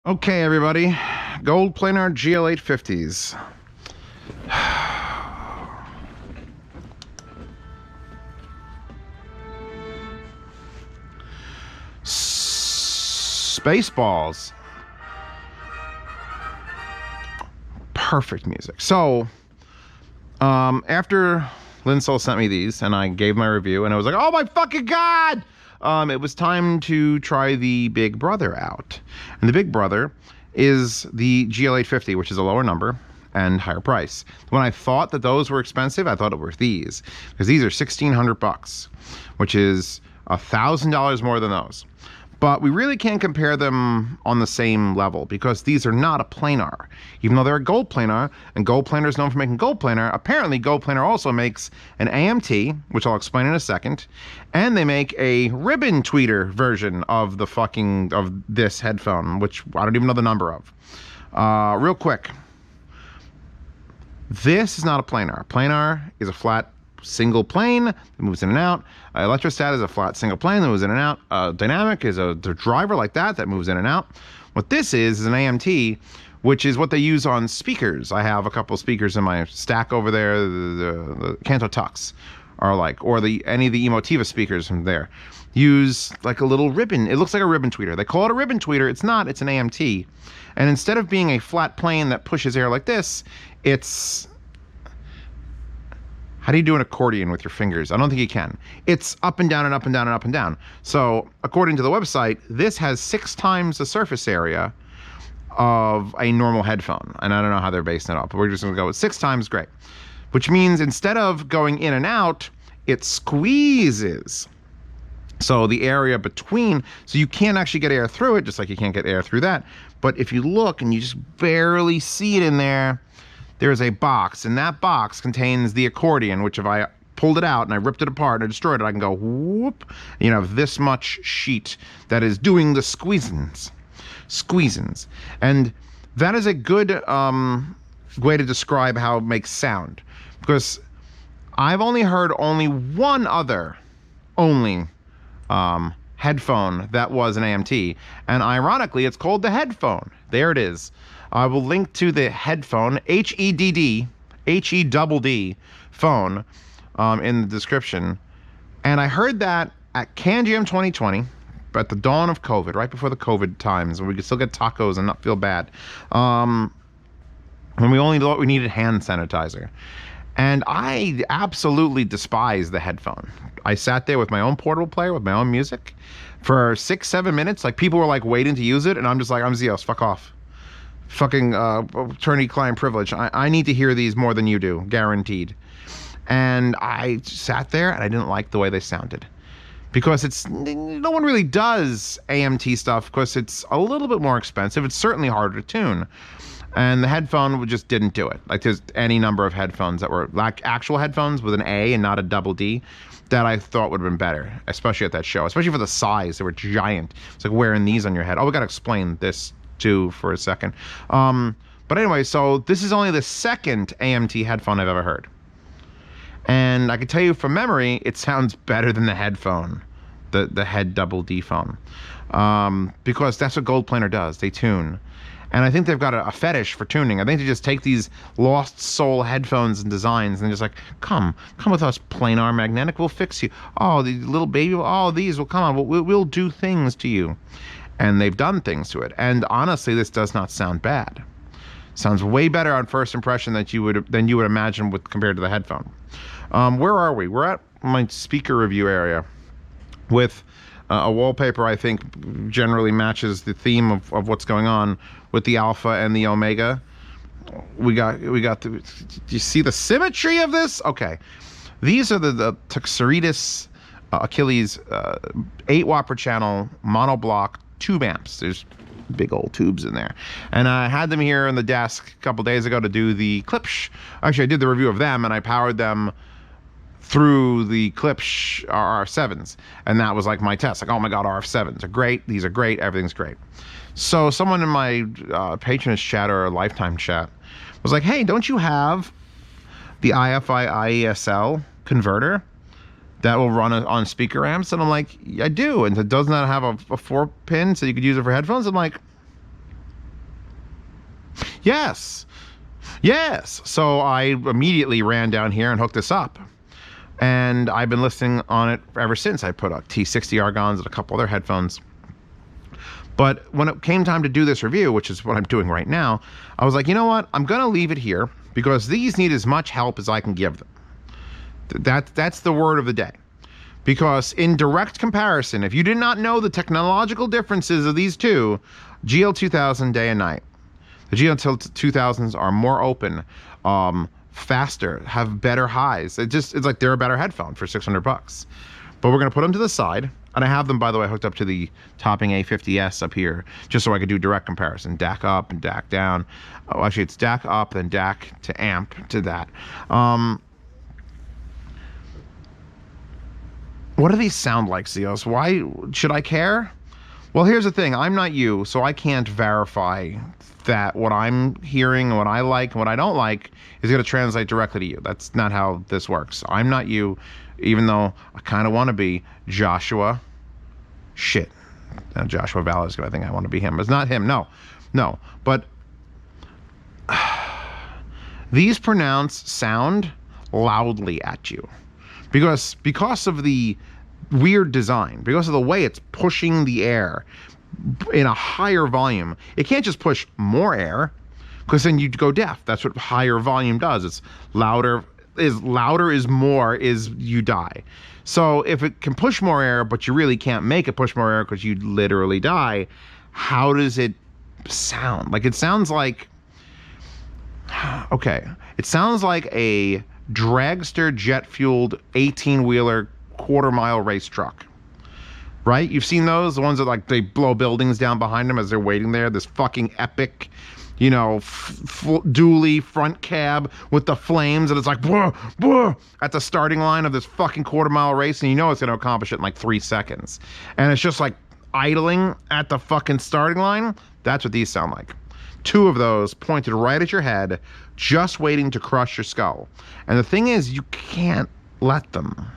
Okay, everybody, GoldPlanar GL850s. Spaceballs. Perfect music. So, after Linsol sent me these and I gave my review and I was like, oh my fucking God! It was time to try the Big Brother out. And the Big Brother is the GL850, which is a lower number and higher price. When I thought that those were expensive, I thought it were these, because these are $1,600, which is $1,000 more than those. But we really can't compare them on the same level because these are not a planar. Even though they're a GoldPlanar, and GoldPlanar is known for making GoldPlanar, apparently GoldPlanar also makes an AMT, which I'll explain in a second, and they make a ribbon tweeter version of this headphone, which I don't even know the number of. Real quick, this is not a planar. Planar is a flat single plane that moves in and out. Electrostat is a flat single plane that moves in and out. Dynamic is a driver like that moves in and out. What this is an AMT, which is what they use on speakers. I have a couple speakers in my stack over there. The Kanto Tux are like, or any of the Emotiva speakers from there use like a little ribbon. It looks like a ribbon tweeter. They call it a ribbon tweeter. It's not. It's an AMT. And instead of being a flat plane that pushes air like this, it's... How do you do an accordion with your fingers? I don't think you can. It's up and down and up and down and up and down. So according to the website, this has 6 times the surface area of a normal headphone. And I don't know how they're basing it off, but we're just gonna go with 6 times great. Which means instead of going in and out, it squeezes. So the area between, so you can't actually get air through it, just like you can't get air through that. But if you look and you just barely see it in there, there's a box, and that box contains the accordion, which if I pulled it out and I ripped it apart and I destroyed it, I can go whoop, and you have this much sheet that is doing the squeezins. And that is a good way to describe how it makes sound, because I've only heard one other headphone that was an AMT, and ironically it's called the headphone. There it is. I will link to the headphone, HEDD phone, in the description. And I heard that at CanJam 2020, at the dawn of COVID, right before the COVID times, when we could still get tacos and not feel bad, when we only thought we needed hand sanitizer. And I absolutely despise the headphone. I sat there with my own portable player, with my own music, for 6-7 minutes. Like, people were like waiting to use it, and I'm just like, I'm Zeos, fuck off. Fucking attorney-client privilege. I need to hear these more than you do, guaranteed. And I sat there and I didn't like the way they sounded, because no one really does AMT stuff because it's a little bit more expensive. It's certainly harder to tune, and the headphone just didn't do it. Like, there's any number of headphones that were like actual headphones with an A and not a double D that I thought would have been better, especially at that show, especially for the size. They were giant. It's like wearing these on your head. Oh, we got to explain this too for a second. But anyway, so this is only the second AMT headphone I've ever heard. And I can tell you from memory, it sounds better than the headphone, the head double D phone. Because that's what GoldPlanar does, they tune. And I think they've got a fetish for tuning. I think they just take these lost soul headphones and designs and they're just like, come with us, planar magnetic, we'll fix you. Oh, the little baby, oh, these will come on, we'll do things to you. And they've done things to it. And honestly, this does not sound bad. Sounds way better on first impression than you would imagine compared to the headphone. Where are we? We're at my speaker review area with a wallpaper I think generally matches the theme of what's going on with the Alpha and the Omega. We got do you see the symmetry of this? Okay. These are the Tuxeridus Achilles 8 watt per channel monoblock tube amps. There's big old tubes in there, and I had them here on the desk a couple days ago to do the Klipsch. Actually, I did the review of them and I powered them through the Klipsch RF7s, and that was like my test. Like, oh my god, RF7s are great, these are great, everything's great. So someone in my patronage chat or lifetime chat was like, hey, don't you have the IFI IESL converter that will run on speaker amps? And I'm like, I do. And it does not have a 4-pin, so you could use it for headphones. I'm like, Yes. Yes. So I immediately ran down here and hooked this up. And I've been listening on it ever since. I put a T60 Argons and a couple other headphones. But when it came time to do this review, which is what I'm doing right now, I was like, you know what? I'm going to leave it here because these need as much help as I can give them. That's the word of the day. Because in direct comparison, if you did not know the technological differences of these two, GL2000 day and night. The GL2000s are more open, faster, have better highs. It's like they're a better headphone for 600 bucks. But we're going to put them to the side. And I have them, by the way, hooked up to the topping A50S up here, just so I could do direct comparison. DAC up and DAC down. Oh, actually, it's DAC up, then DAC to amp to that. What do these sound like, Zeos? Why should I care? Well, here's the thing. I'm not you, so I can't verify that what I'm hearing and what I like and what I don't like is going to translate directly to you. That's not how this works. I'm not you, even though I kind of want to be Joshua. Shit. Joshua Valor's going to think I want to be him. It's not him. No. No. But these pronouns sound loudly at you. Because of the weird design, because of the way it's pushing the air in a higher volume. It can't just push more air, because then you'd go deaf. That's what higher volume does. It's louder is more is you die. So if it can push more air, but you really can't make it push more air because you'd literally die, how does it sound? Like, it sounds like, okay, it sounds like a dragster jet-fueled 18-wheeler quarter-mile race truck. Right? You've seen those? The ones that, like, they blow buildings down behind them as they're waiting there. This fucking epic, you know, dually front cab with the flames, and it's like, blah, blah, at the starting line of this fucking quarter-mile race, and you know it's going to accomplish it in, like, 3 seconds. And it's just, like, idling at the fucking starting line. That's what these sound like. 2 of those pointed right at your head, just waiting to crush your skull. And the thing is, you can't let them.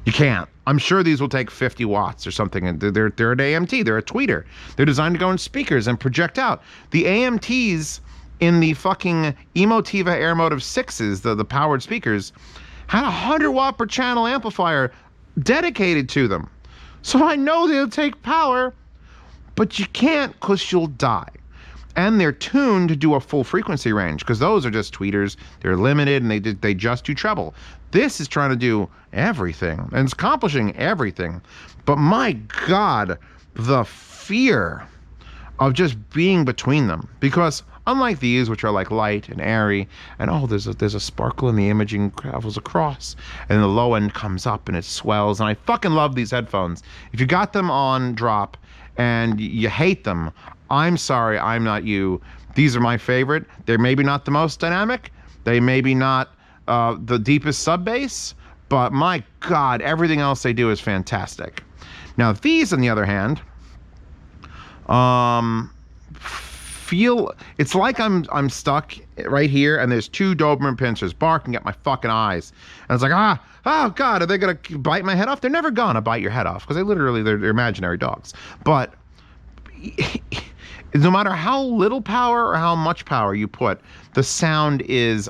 You can't. I'm sure these will take 50 watts or something. And they're an AMT. They're a tweeter. They're designed to go in speakers and project out. The AMTs in the fucking Emotiva Airmotive 6s, the powered speakers, had a 100 watt per channel amplifier dedicated to them. So I know they'll take power, but you can't because you'll die. And they're tuned to do a full frequency range, because those are just tweeters. They're limited, and they just do treble. This is trying to do everything, and it's accomplishing everything. But my God, the fear of just being between them. Because unlike these, which are like light and airy, and oh, there's a sparkle in the imaging travels across, and the low end comes up and it swells. And I fucking love these headphones. If you got them on drop and you hate them, I'm sorry, I'm not you. These are my favorite. They're maybe not the most dynamic. They maybe not the deepest sub bass, but my God, everything else they do is fantastic. Now these, on the other hand, feel, it's like I'm stuck right here, and there's 2 Doberman pincers barking at my fucking eyes, and it's like, oh God, are they gonna bite my head off? They're never gonna bite your head off, because they're imaginary dogs. But no matter how little power or how much power you put, the sound is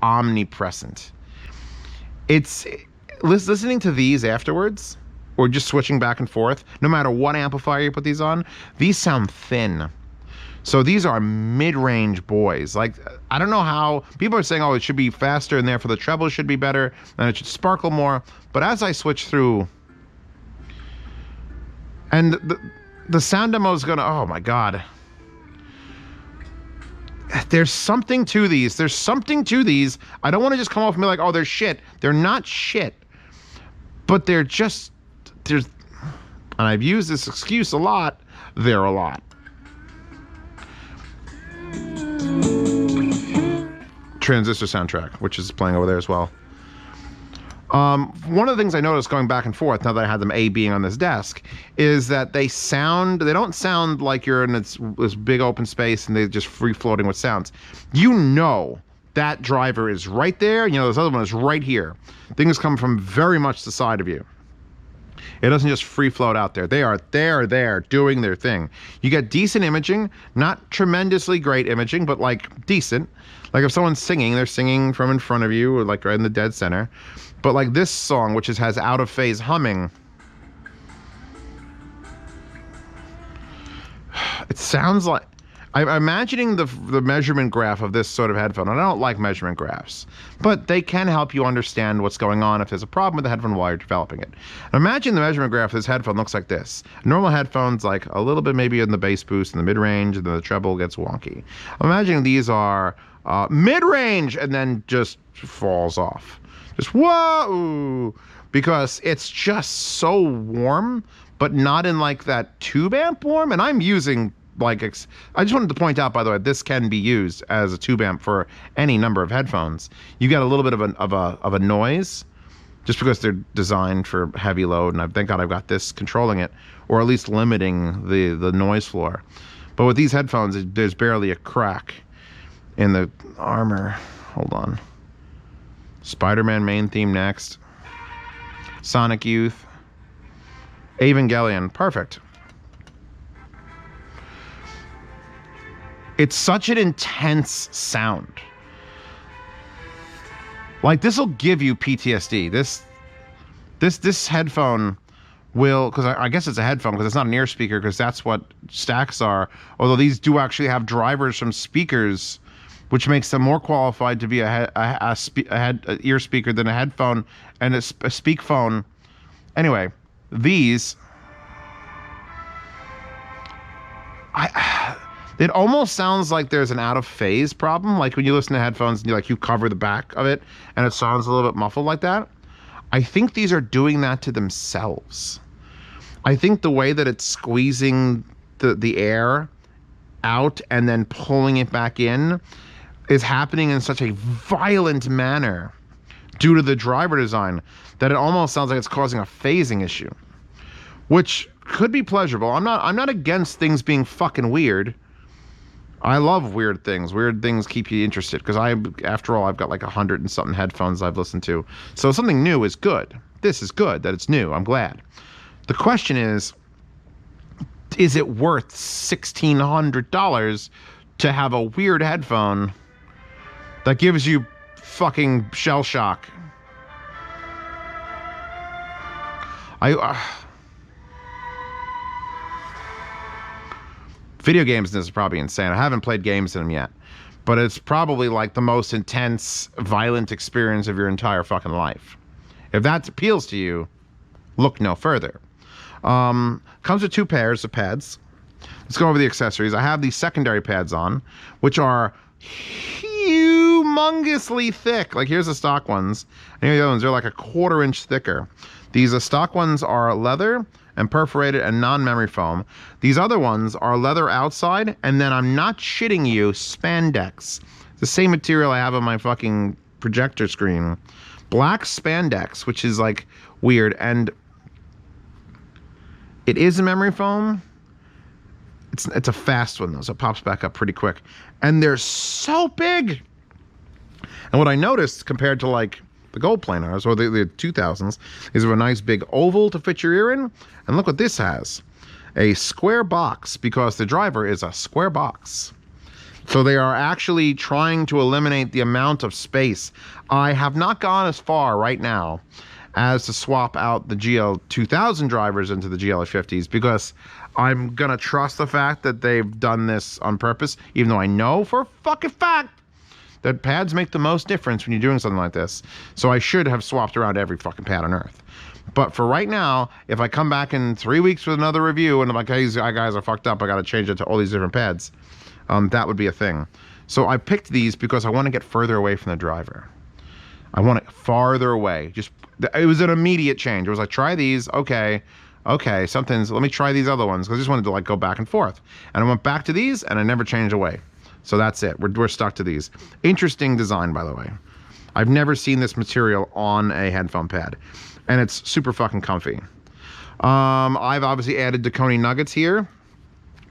omnipresent. It's listening to these afterwards, or just switching back and forth, no matter what amplifier you put these on, these sound thin. So these are mid-range boys. Like, I don't know how people are saying, oh, it should be faster, and therefore the treble should be better, and it should sparkle more. But as I switch through, and the sound demo is gonna, oh my God. There's something to these. There's something to these. I don't want to just come off and be like, oh, they're shit. They're not shit. But they're just, and I've used this excuse a lot, they're a lot. Transistor soundtrack, which is playing over there as well. One of the things I noticed going back and forth, now that I had them being on this desk, is that they don't sound like you're in this big open space and they're just free floating with sounds. You know that driver is right there, you know this other one is right here. Things come from very much the side of you. It doesn't just free float out there. They are there doing their thing. You get decent imaging, not tremendously great imaging, but like decent. Like if someone's singing, they're singing from in front of you, or like right in the dead center. But like this song, which has out of phase humming, it sounds like, I'm imagining the measurement graph of this sort of headphone. And I don't like measurement graphs, but they can help you understand what's going on if there's a problem with the headphone while you're developing it. And imagine the measurement graph of this headphone looks like this. Normal headphones, like a little bit maybe in the bass boost and the mid-range, and then the treble gets wonky. I'm imagining these are mid-range and then just falls off. Just whoa! Because it's just so warm, but not in like that tube amp warm. And I'm using like, I just wanted to point out, by the way, this can be used as a tube amp for any number of headphones. You get a little bit of a noise, just because they're designed for heavy load, and thank God I've got this controlling it, or at least limiting the noise floor. But with these headphones, there's barely a crack in the armor. Hold on. Spider-Man main theme next. Sonic Youth. Evangelion. Perfect. It's such an intense sound. Like, this will give you PTSD. This headphone will, because I guess it's a headphone because it's not an ear speaker, because that's what stacks are. Although these do actually have drivers from speakers, which makes them more qualified to be a ear speaker than a headphone and a speak phone. Anyway, these, it almost sounds like there's an out of phase problem. Like when you listen to headphones and you cover the back of it and it sounds a little bit muffled like that. I think these are doing that to themselves. I think the way that it's squeezing the air out and then pulling it back in is happening in such a violent manner due to the driver design that it almost sounds like it's causing a phasing issue, which could be pleasurable. I'm not against things being fucking weird. I love weird things. Weird things keep you interested, because after all, I've got like 100 and something headphones I've listened to. So something new is good. This is good that it's new. I'm glad. The question is it worth $1,600 to have a weird headphone that gives you fucking shell shock? Video games, this is probably insane. I haven't played games in them yet, but it's probably like the most intense, violent experience of your entire fucking life. If that appeals to you, look no further. Comes with 2 pairs of pads. Let's go over the accessories. I have these secondary pads on, which are humongously thick. Like, here's the stock ones. And here the other ones, they're like a 1/4 inch thicker. These stock ones are leather and perforated and non-memory foam. These other ones are leather outside, and then, I'm not shitting you, spandex. The same material I have on my fucking projector screen. Black spandex, which is like weird, and it is a memory foam. It's a fast one though, so it pops back up pretty quick. And they're so big. And what I noticed compared to like the GoldPlanars or the 2000s is a nice big oval to fit your ear in. And look what this has. A square box, because the driver is a square box. So they are actually trying to eliminate the amount of space. I have not gone as far right now as to swap out the GL2000 drivers into the GL850s, because I'm gonna trust the fact that they've done this on purpose, even though I know for a fucking fact that pads make the most difference when you're doing something like this. So I should have swapped around every fucking pad on earth. But for right now, if I come back in 3 weeks with another review and I'm like, hey guys, I fucked up, I gotta change it to all these different pads, that would be a thing. So I picked these because I want to get further away from the driver. I want it farther away. It was an immediate change. It was like, try these, okay, let me try these other ones, because I just wanted to like go back and forth. And I went back to these, and I never changed away. So that's it. We're stuck to these. Interesting design, by the way. I've never seen this material on a headphone pad, and it's super fucking comfy. I've obviously added Dakoni nuggets here,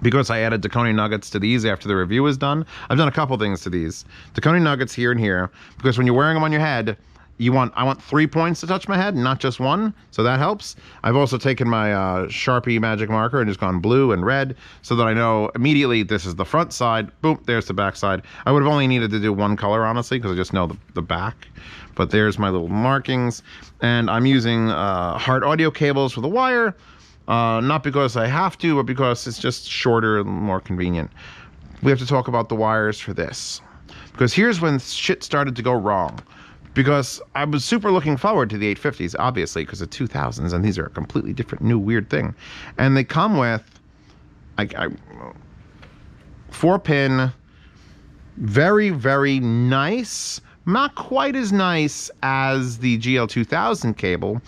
because I added Dakoni nuggets to these after the review was done. I've done a couple things to these. Dakoni nuggets here and here, because when you're wearing them on your head, I want 3 points to touch my head, not just one, so that helps. I've also taken my Sharpie magic marker and just gone blue and red so that I know immediately this is the front side. Boom, there's the back side. I would have only needed to do one color, honestly, because I just know the back. But there's my little markings. And I'm using Hart audio cables with a wire, not because I have to, but because it's just shorter and more convenient. We have to talk about the wires for this, because here's when shit started to go wrong. Because I was super looking forward to the 850s, obviously, because of 2000s, and these are a completely different, new, weird thing. And they come with 4-pin, very, very nice. Not quite as nice as the GL2000 cable,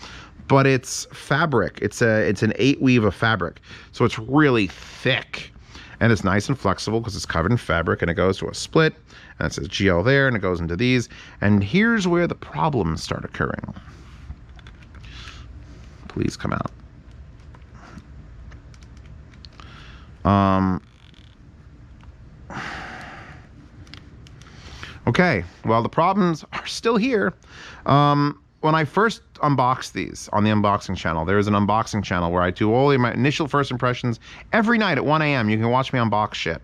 but it's fabric. It's an 8 weave of fabric, so it's really thick. And it's nice and flexible because it's covered in fabric, and it goes to a split, and it says GL there, and it goes into these. And here's where the problems start occurring. Please come out. Okay, well, the problems are still here. When I first unboxed these on the unboxing channel, there is an unboxing channel where I do all my initial first impressions every night at 1 a.m. You can watch me unbox shit.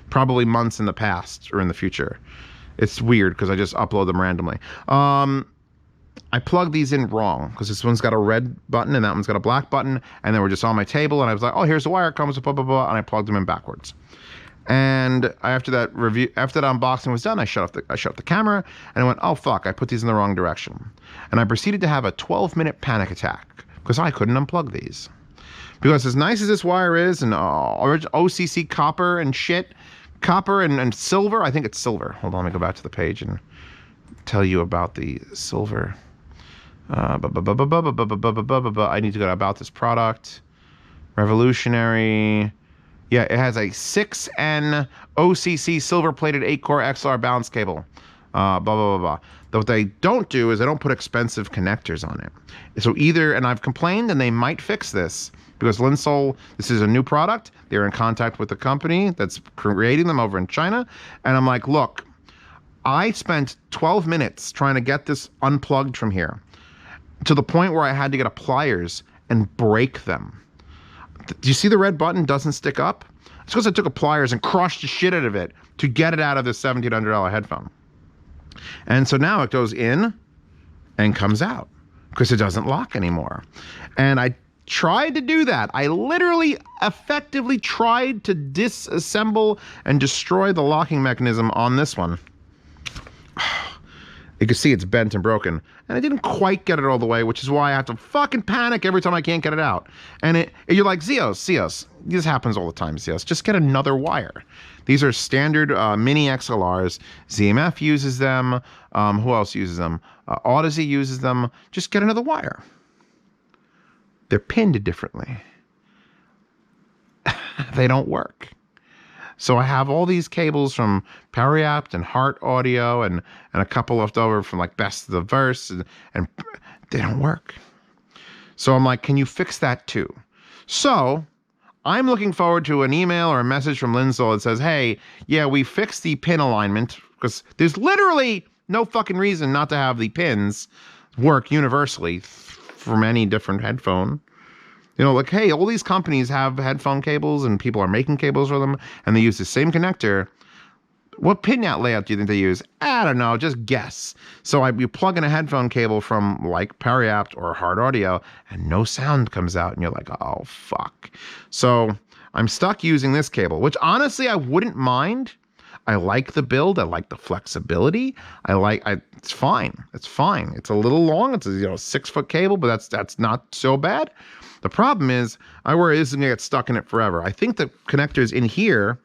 Probably months in the past or in the future. It's weird because I just upload them randomly. I plugged these in wrong because this one's got a red button and that one's got a black button, and they were just on my table, and I was like, oh, here's the wire, comes blah, blah, blah, and I plugged them in backwards. And after that unboxing was done, I shut off the camera, and I went, oh fuck, I put these in the wrong direction. And I proceeded to have a 12-minute panic attack because I couldn't unplug these. Because as nice as this wire is, and OCC copper and shit, copper and silver, I think it's silver. Hold on, let me go back to the page and tell you about the silver. I need to go about this product. Revolutionary. Yeah, it has a 6N OCC silver-plated 8-core XLR balance cable. Blah, blah, blah, blah. What they don't do is they don't put expensive connectors on it. So either, and I've complained, and they might fix this, because Linsol, this is a new product. They're in contact with the company that's creating them over in China. And I'm like, look, I spent 12 minutes trying to get this unplugged from here to the point where I had to get a pliers and break them. Do you see the red button doesn't stick up? It's because I took a pliers and crushed the shit out of it to get it out of this $1,700 headphone. And so now it goes in and comes out because it doesn't lock anymore. And I tried to do that. I literally effectively tried to disassemble and destroy the locking mechanism on this one. You can see it's bent and broken. And I didn't quite get it all the way, which is why I have to fucking panic every time I can't get it out. And you're like, Zeos, this happens all the time, Zeos. Just get another wire. These are standard mini XLRs. ZMF uses them. Who else uses them? Odyssey uses them. Just get another wire. They're pinned differently. They don't work. So I have all these cables from Periapt and Hart Audio and a couple left over from like Best of the Verse, and they don't work. So I'm like, can you fix that too? So I'm looking forward to an email or a message from Linsol that says, hey, yeah, we fixed the pin alignment, because there's literally no fucking reason not to have the pins work universally from any different headphone. You know, like, hey, all these companies have headphone cables and people are making cables for them and they use the same connector. What pin out layout do you think they use? I don't know, just guess. So you plug in a headphone cable from like Periapt or Hart Audio and no sound comes out and you're like, oh, fuck. So I'm stuck using this cable, which honestly I wouldn't mind. I like the build. I like the flexibility. It's fine. It's fine. It's a little long. It's a 6-foot cable, but that's not so bad. The problem is, I worry this is gonna get stuck in it forever. I think the connectors in here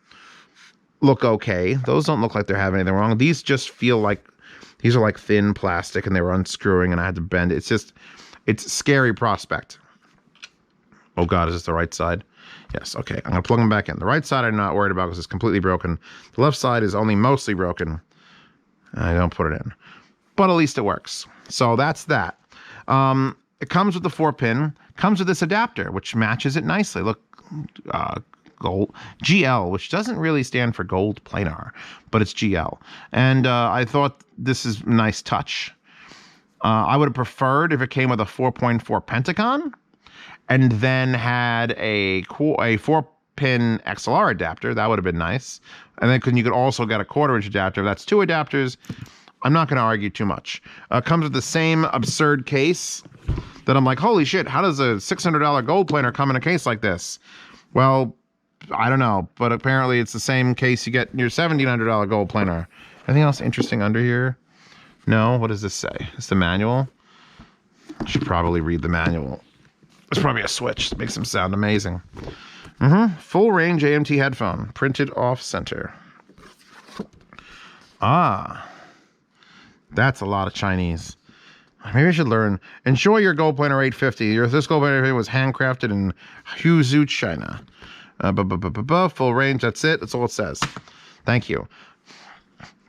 look okay. Those don't look like they're having anything wrong. These just feel like, these are like thin plastic and they were unscrewing and I had to bend it. It's a scary prospect. Oh God, is this the right side? Yes, okay, I'm gonna plug them back in. The right side I'm not worried about because it's completely broken. The left side is only mostly broken. I don't put it in, but at least it works. So that's that. It comes with the 4-pin, comes with this adapter, which matches it nicely. Look, Gold GL, which doesn't really stand for GoldPlanar, but it's GL. And I thought this is a nice touch. I would have preferred if it came with a 4.4 Pentagon and then had a 4-pin XLR adapter. That would have been nice. And then you could also get a 1/4-inch adapter. That's 2 adapters. I'm not going to argue too much. Comes with the same absurd case that I'm like, holy shit, how does a $600 GoldPlanar come in a case like this? Well, I don't know, but apparently it's the same case you get in your $1,700 GoldPlanar. Anything else interesting under here? No? What does this say? It's the manual? I should probably read the manual. There's probably a switch that makes them sound amazing. Full range AMT headphone, printed off center. Ah, that's a lot of Chinese. Maybe I should learn. Enjoy your GoldPlanar 850. This GoldPlanar 850 was handcrafted in Huzhou, China. Full range, that's it. That's all it says. Thank you.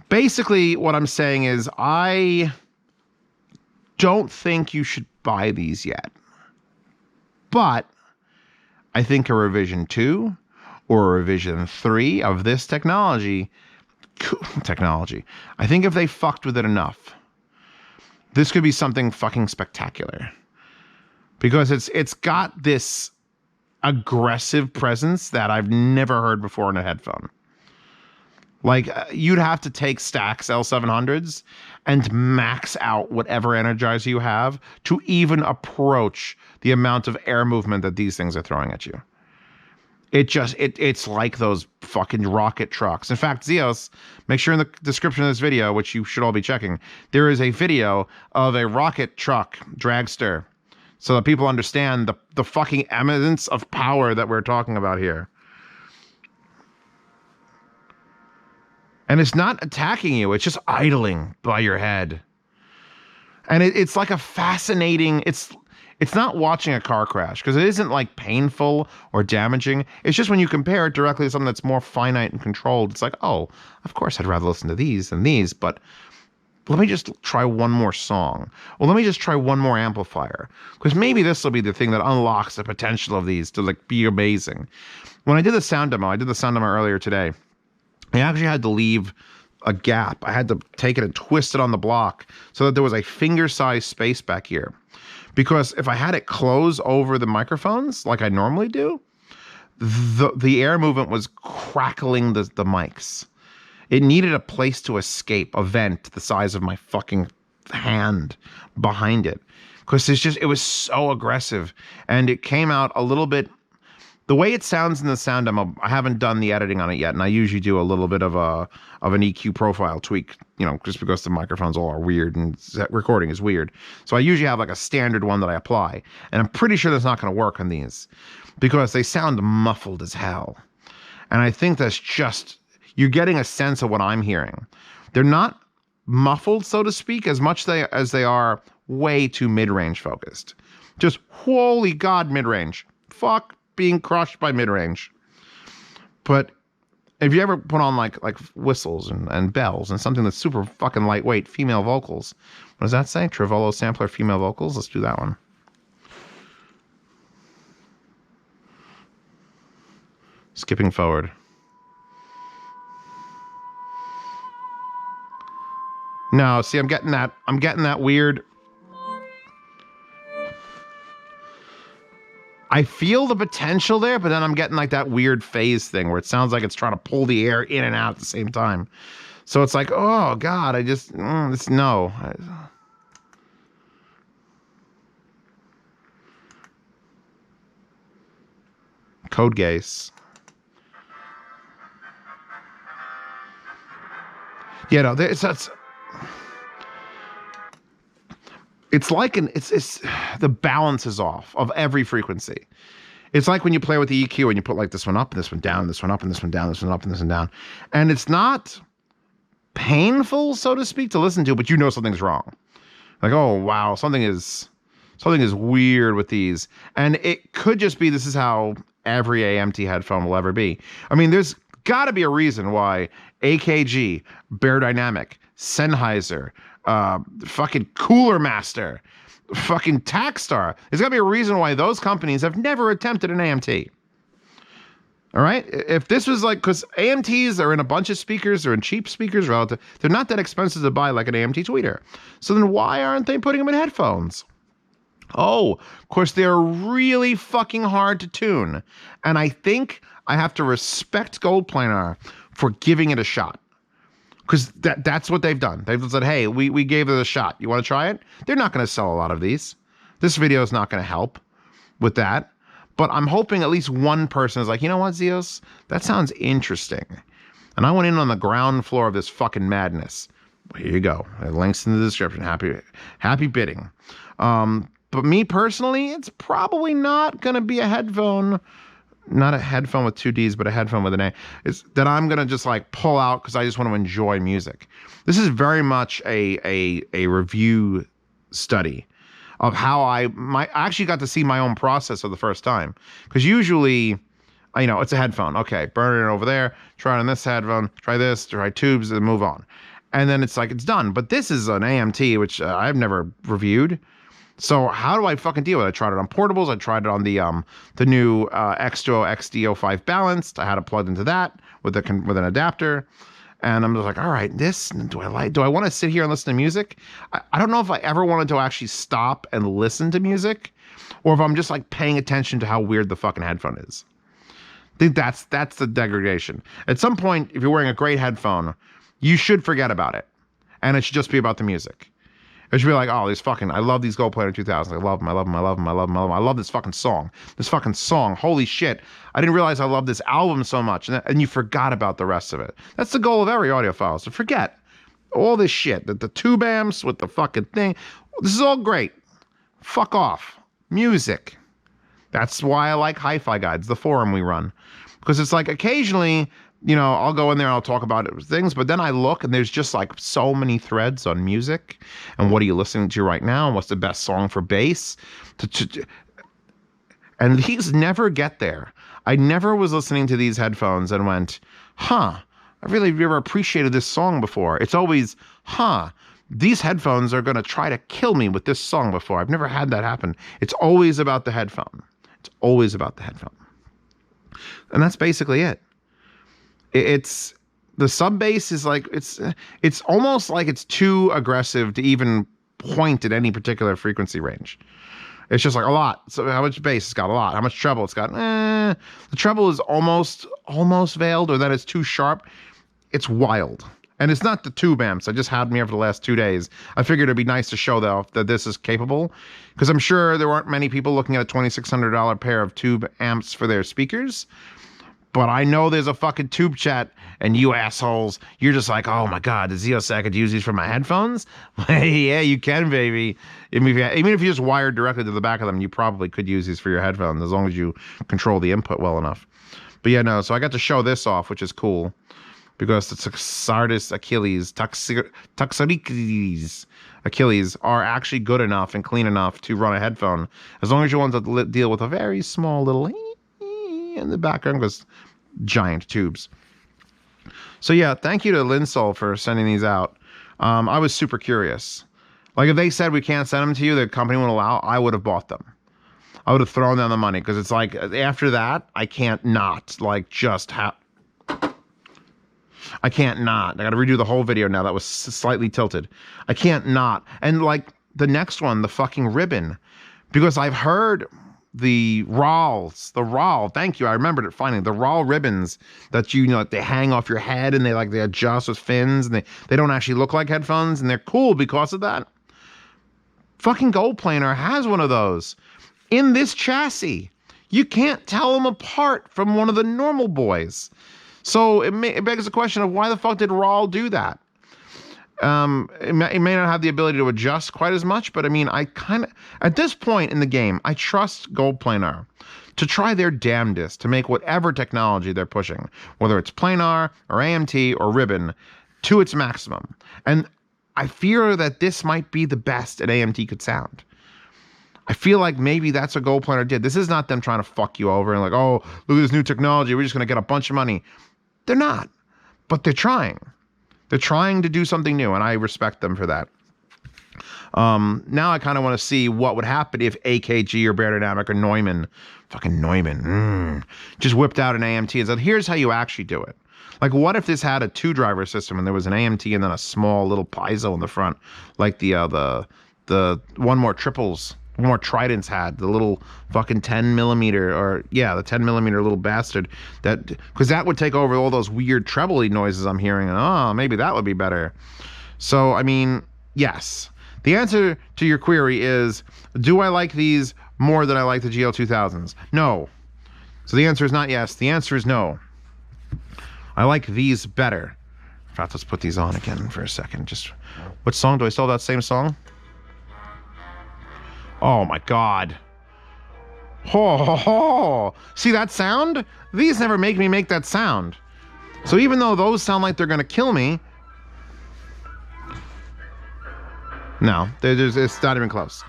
Basically, what I'm saying is I don't think you should buy these yet. But I think a revision 2 or a revision 3 of this technology, I think if they fucked with it enough, this could be something fucking spectacular. Because it's got this aggressive presence that I've never heard before in a headphone. Like, you'd have to take Stax L700s and max out whatever Energizer you have to even approach the amount of air movement that these things are throwing at you. It's like those fucking rocket trucks. In fact, Zeos, make sure in the description of this video, which you should all be checking, there is a video of a rocket truck dragster so that people understand the fucking eminence of power that we're talking about here. And it's not attacking you. It's just idling by your head. And it's like a fascinating... It's not watching a car crash because it isn't like painful or damaging. It's just when you compare it directly to something that's more finite and controlled, it's like, oh, of course I'd rather listen to these than these, but let me just try one more song. Or let me just try one more amplifier. Because maybe this will be the thing that unlocks the potential of these to like be amazing. When I did the sound demo earlier today, I actually had to leave a gap. I had to take it and twist it on the block so that there was a finger-sized space back here. Because if I had it close over the microphones like I normally do, the air movement was crackling the mics. It needed a place to escape, a vent the size of my fucking hand behind it. Because it was so aggressive. And it came out a little bit... The way it sounds in the sound demo, I haven't done the editing on it yet, and I usually do a little bit of an EQ profile tweak, you know, just because the microphones all are weird and recording is weird. So I usually have like a standard one that I apply, and I'm pretty sure that's not going to work on these because they sound muffled as hell. And I think that's just, you're getting a sense of what I'm hearing. They're not muffled, so to speak, as much as they are way too mid-range focused. Just, holy God, mid-range. Fuck being crushed by mid-range. But if you ever put on like whistles and bells and something that's super fucking lightweight, female vocals, what does that say? Trivolo sampler, female vocals. Let's do that one. Skipping forward. No, see, I'm getting that weird. I feel the potential there, but then I'm getting like that weird phase thing where it sounds like it's trying to pull the air in and out at the same time. So it's like, oh God, no. Code Gaze. Yeah, no, it's like the balance is off of every frequency. It's like when you play with the EQ and you put like this one up and this one down, this one up and this one down, this one up and this one down. And it's not painful, so to speak, to listen to, but you know something's wrong. Like, oh wow, something is weird with these. And it could just be this is how every AMT headphone will ever be. I mean, there's got to be a reason why AKG, Bear Dynamic, Sennheiser, fucking Cooler Master, fucking Takstar. There's got to be a reason why those companies have never attempted an AMT. All right. If this was like, because AMTs are in a bunch of speakers, they're in cheap speakers relative, they're not that expensive to buy like an AMT tweeter. So then why aren't they putting them in headphones? Oh, of course, they're really fucking hard to tune. And I think I have to respect GoldPlanar for giving it a shot. Because that's what they've done. They've said, hey, we gave it a shot. You want to try it? They're not going to sell a lot of these. This video is not going to help with that. But I'm hoping at least one person is like, you know what, Zeos? That sounds interesting. And I went in on the ground floor of this fucking madness. Here you go. Links in the description. Happy bidding. But me personally, it's probably not going to be a headphone. Not a headphone with two Ds, but a headphone with an A. It's that I'm going to just like pull out because I just want to enjoy music. This is very much a review study of how I actually got to see my own process for the first time. Because usually, you know, it's a headphone. Okay, burn it over there, try it on this headphone, try this, try tubes, and move on. And then it's like, it's done. But this is an AMT, which I've never reviewed. So how do I fucking deal with it? I tried it on portables. I tried it on the new X2O XD05 balanced. I had it plugged into that with an adapter. And I'm just like, all right, this, do I want to sit here and listen to music? I don't know if I ever wanted to actually stop and listen to music, or if I'm just like paying attention to how weird the fucking headphone is. I think that's the degradation. At some point, if you're wearing a great headphone, you should forget about it. And it should just be about the music. It should be like, oh, I love these GoldPlanar 2000s. I love them. I love this fucking song. Holy shit. I didn't realize I love this album so much. And you forgot about the rest of it. That's the goal of every audiophile, is to forget all this shit. The tube amps with the fucking thing. This is all great. Fuck off. Music. That's why I like Hi-Fi Guides, the forum we run. Because it's like occasionally, you know, I'll go in there and I'll talk about things, but then I look and there's just like so many threads on music and what are you listening to right now and what's the best song for bass. And these never get there. I never was listening to these headphones and went, huh, I really never appreciated this song before. It's always, huh, these headphones are going to try to kill me with this song before. I've never had that happen. It's always about the headphone. It's always about the headphone. And that's basically it. It's the sub bass is like it's almost like it's too aggressive to even point at any particular frequency range. It's just like a lot. So how much bass? It's got a lot. How much treble? It's got the treble is almost veiled, or that it's too sharp. It's wild. And it's not the tube amps. I just had them here for the last 2 days. I figured it'd be nice to show that this is capable, because I'm sure there weren't many people looking at a $2,600 pair of tube amps for their speakers. But I know there's a fucking tube chat, and you assholes, you're just like, oh my god, the Zeos, I could use these for my headphones? Yeah, you can, baby. Even if you just wired directly to the back of them, you probably could use these for your headphones, as long as you control the input well enough. But yeah, no, so I got to show this off, which is cool, because the Sardis Achilles, Tuxarikes Achilles are actually good enough and clean enough to run a headphone, as long as you want to deal with a very small little in the background, because giant tubes. So yeah, thank you to Linsol for sending these out. I was super curious. Like, if they said we can't send them to you, the company won't allow, I would have bought them. I would have thrown them the money, because it's like, after that, I can't not, like, just have... I can't not. I got to redo the whole video now. That was slightly tilted. I can't not. And like the next one, the fucking ribbon, because I've heard the RAL, thank you, I remembered it finally, the RAL ribbons that you know, they hang off your head and they adjust with fins, and they don't actually look like headphones, and they're cool because of that. Fucking GoldPlanar has one of those in this chassis. You can't tell them apart from one of the normal boys. So it begs the question of why the fuck did RAL do that? It may not have the ability to adjust quite as much, but I mean, I kind of, at this point in the game, I trust GoldPlanar to try their damnedest to make whatever technology they're pushing, whether it's planar or AMT or ribbon, to its maximum. And I fear that this might be the best an AMT could sound. I feel like maybe that's what GoldPlanar did. This is not them trying to fuck you over and like, oh, look at this new technology, we're just going to get a bunch of money. They're not, but they're trying. They're trying to do something new, and I respect them for that. Now I kind of want to see what would happen if AKG or Beyerdynamic or Neumann Fucking Neumann. Just whipped out an AMT and said, here's how you actually do it. Like, what if this had a 2-driver system and there was an AMT and then a small little piezo in the front, like the one more triples, one more Tridents had, the little fucking 10 millimeter, or yeah, the 10 millimeter little bastard, that, because that would take over all those weird trebly noises I'm hearing, and oh, maybe that would be better. So, I mean, yes. The answer to your query is, do I like these more than I like the GL2000s? No. So the answer is not yes. The answer is no. I like these better. In fact, let's put these on again for a second. Just, what song? Do I still have that same song? Oh my God. Oh. See that sound? These never make me make that sound. So even though those sound like they're gonna kill me, no, it's not even close.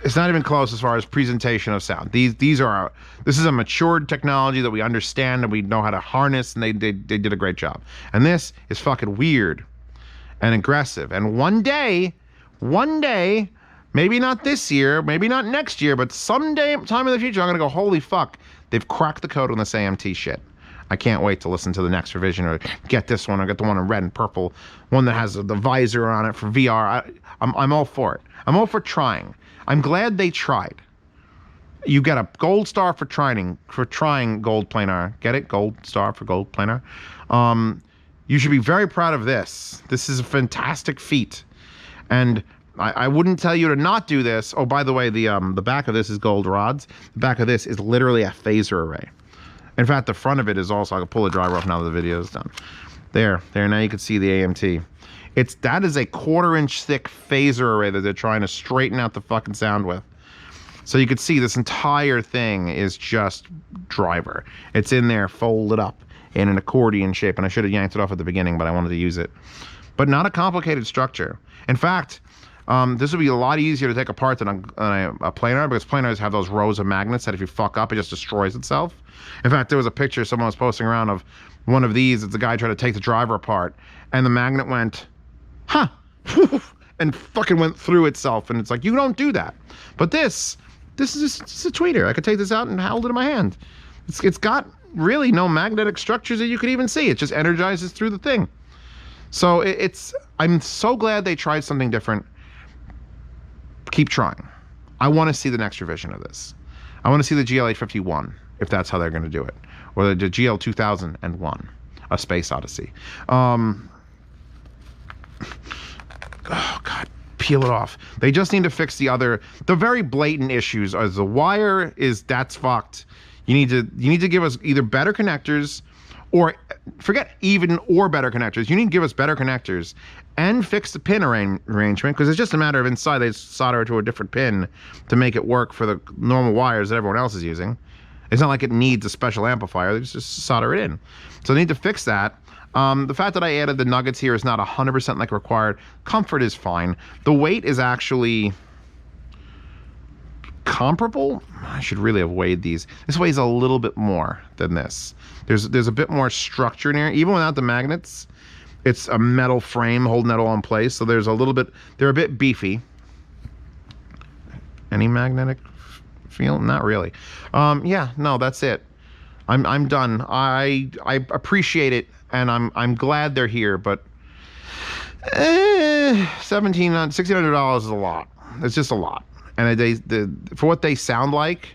It's not even close as far as presentation of sound. This is a matured technology that we understand and we know how to harness, and they did a great job. And this is fucking weird and aggressive. And one day, maybe not this year, maybe not next year, but time in the future, I'm gonna go, holy fuck, they've cracked the code on this AMT shit. I can't wait to listen to the next revision or get this one or get the one in red and purple, one that has the visor on it for VR. I'm all for it. I'm all for trying. I'm glad they tried. You get a gold star for trying GoldPlanar. Get it? Gold star for GoldPlanar. You should be very proud of this. This is a fantastic feat. And I wouldn't tell you to not do this. Oh, by the way, the back of this is gold rods. The back of this is literally a phaser array. In fact, the front of it is also, I can pull the driver off now that the video is done. There, now you can see the AMT. That is a 1/4-inch thick phaser array that they're trying to straighten out the fucking sound with. So you can see this entire thing is just driver. It's in there folded up in an accordion shape, and I should have yanked it off at the beginning, but I wanted to use it. But not a complicated structure. In fact, this would be a lot easier to take apart than a planar, because planars have those rows of magnets that if you fuck up, it just destroys itself. In fact, there was a picture someone was posting around of one of these. It's a guy trying to take the driver apart, and the magnet went, huh, and fucking went through itself. And it's like, you don't do that. But this is just a tweeter. I could take this out and hold it in my hand. It's got really no magnetic structures that you could even see. It just energizes through the thing. So I'm so glad they tried something different. Keep trying. I want to see the next revision of this. I want to see the GL851, if that's how they're going to do it, or the GL2001, A Space Odyssey. Oh God, peel it off. They just need to fix the very blatant issues. As the wire that's fucked. You need to give us either better connectors, or forget even or better connectors. You need to give us better connectors and fix the pin arrangement, because it's just a matter of inside they solder it to a different pin to make it work for the normal wires that everyone else is using. It's not like it needs a special amplifier. They just solder it in. So they need to fix that. The fact that I added the nuggets here is not 100% like required. Comfort is fine. The weight is actually comparable. I should really have weighed these. This weighs a little bit more than this. There's a bit more structure in here, even without the magnets. It's a metal frame holding that all in place, so there's a little bit. They're a bit beefy. Any magnetic feel? Not really. Yeah, no, that's it. I'm done. I appreciate it, and I'm glad they're here, but $1,600 is a lot. It's just a lot. And for what they sound like,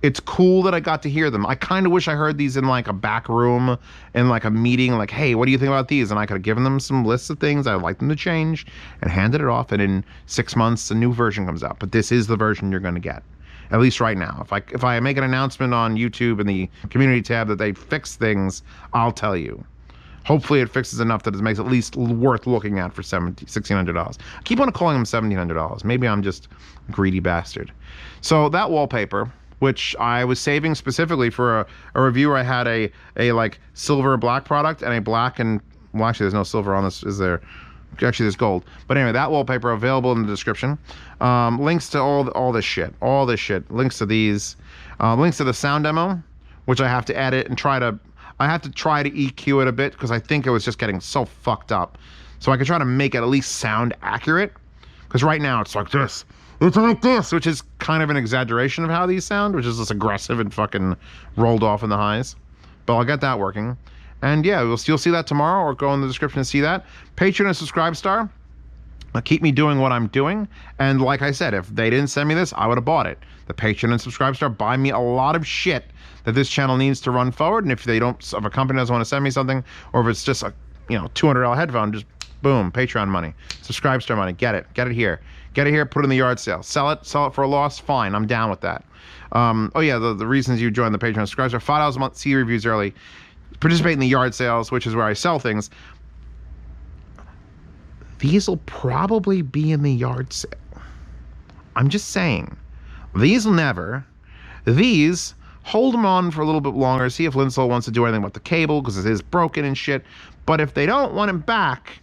it's cool that I got to hear them. I kind of wish I heard these in like a back room, in like a meeting, like, hey, what do you think about these? And I could have given them some lists of things I'd like them to change and handed it off, and in 6 months a new version comes out. But this is the version you're going to get, at least right now. If I make an announcement on YouTube in the community tab that they fix things, I'll tell you. Hopefully it fixes enough that it makes it at least worth looking at for $1,600. I keep on calling them $1,700. Maybe I'm just a greedy bastard. So that wallpaper, which I was saving specifically for a review where I had a like silver black product and a black and, well, actually there's no silver on this, is there? Actually there's gold. But anyway, that wallpaper available in the description. Links to all this shit. Links to these. Links to the sound demo, which I have to edit and I have to try to EQ it a bit, because I think it was just getting so fucked up. So I could try to make it at least sound accurate, because right now it's like this. It's like this, which is kind of an exaggeration of how these sound, which is just aggressive and fucking rolled off in the highs. But I'll get that working. And yeah, you'll see that tomorrow, or go in the description and see that. Patreon and Subscribe Star keep me doing what I'm doing. And like I said, if they didn't send me this, I would have bought it. The Patreon and Subscribe Star buy me a lot of shit that this channel needs to run forward. And if they don't, if a company doesn't want to send me something, or if it's just a $200 headphone, just boom, Patreon money, Subscribe Star money, get it here, put it in the yard sale, sell it for a loss, fine, I'm down with that. Oh yeah, the reasons you join the Patreon and Subscribe Star: $5 a month, see reviews early, participate in the yard sales, which is where I sell things. These will probably be in the yard sale. I'm just saying. These will never. These, hold them on for a little bit longer. See if Linsol wants to do anything with the cable, because it is broken and shit. But if they don't want it back,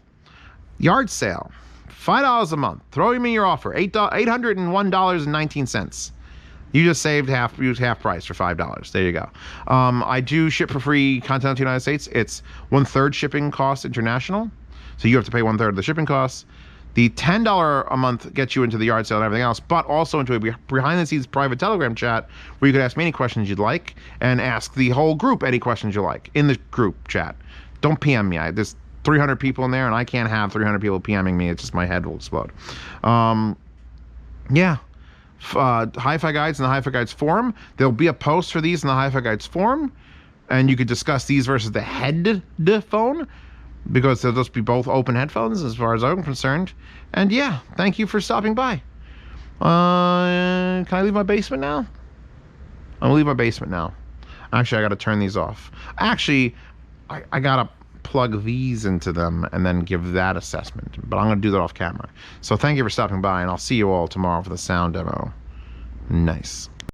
yard sale. $5 a month. Throw me your offer. $801.19. You just saved half price for $5. There you go. I do ship for free content to the United States. It's 1/3 shipping cost international. So you have to pay 1/3 of the shipping costs. The $10 a month gets you into the yard sale and everything else, but also into a behind-the-scenes private Telegram chat where you could ask me any questions you'd like, and ask the whole group any questions you like in the group chat. Don't PM me. There's 300 people in there, and I can't have 300 people PMing me. It's just my head will explode. Yeah. Hi-Fi Guides in the Hi-Fi Guides forum. There'll be a post for these in the Hi-Fi Guides forum, and you could discuss these versus the headphone, because they'll just be both open headphones as far as I'm concerned. And yeah, thank you for stopping by. Can I leave my basement now? I'm gonna leave my basement now. Actually, I gotta turn these off. Actually, I gotta plug these into them and then give that assessment, but I'm gonna do that off camera. So thank you for stopping by, and I'll see you all tomorrow for the sound demo. Nice.